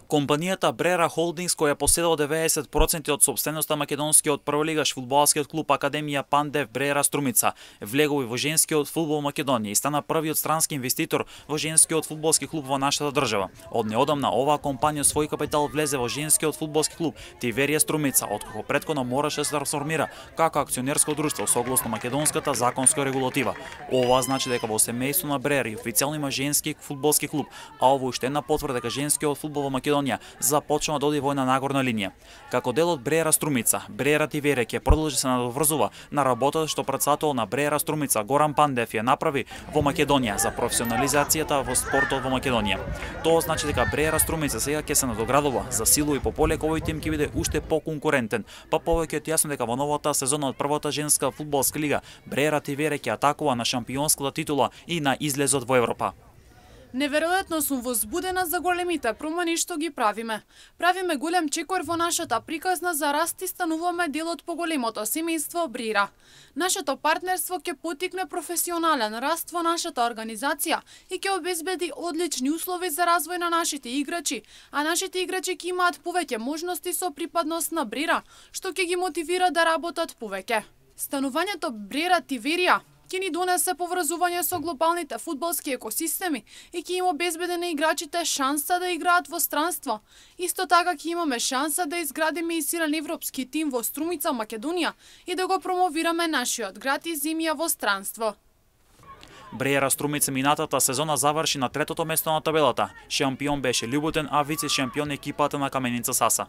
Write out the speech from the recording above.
Компанијата Брера Холдингс, која поседува 90% од сопственоста македонскиот прволигаш фудбалскиот клуб Академија Пандев Брера Струмица, влегови во женскиот фудбал Македонија и стана првиот странски инвеститор во женскиот фудбалски клуб во нашата држава. Од неодамна оваа компанија свој капитал влезе во женскиот фудбалски клуб Тиверија Струмица, откако претходно мораше да се трансформира како акционерско друштво согласно македонската законска регулатива. Ова значи дека во семејство на Брера и официјално има женски фудбалски клуб, а ово уште една потврда дека женскиот фудбал во Македонија започнува да оди во една нагорна линија. Како дел од Брера Струмица, Брера Тиверија ќе продолжи се надоврзува на работата што претседател на Брера Струмица Горан Пандев ја направи во Македонија за професионализацијата во спортот во Македонија. Тоа значи дека Брера Струмица сега ќе се надоградува, засилува и пополека овој тим ќе биде уште поконкурентен, па повеќе од јасно дека во новата сезона од првата женска фудбалска лига Брера Тиверија ќе атакува на шампионската титула и на излезот во Европа. Неверојатно сум возбудена за големите промени што ги правиме. Правиме голем чекор во нашата приказна за раст и стануваме дел од поголемото семејство Брера. Нашето партнерство ќе поттикне професионален раст во нашата организација и ќе обезбеди одлични услови за развој на нашите играчи, а нашите играчи ќе имаат повеќе можности со припадност на Брера, што ќе ги мотивира да работат повеќе. Станувањето Брера Тиверија ќе ни донесе поврзување со глобалните фудбалски екосистеми и ќе им обезбеди на играчите шанса да играат во странство. Исто така ќе имаме шанса да изградиме и силен европски тим во Струмица, Македонија и да го промовираме нашиот град и земја во странство. Брера Струмица минатата сезона заврши на третото место на табелата. Шампион беше Љуботен, а вице шампион екипата на Каменица Саса.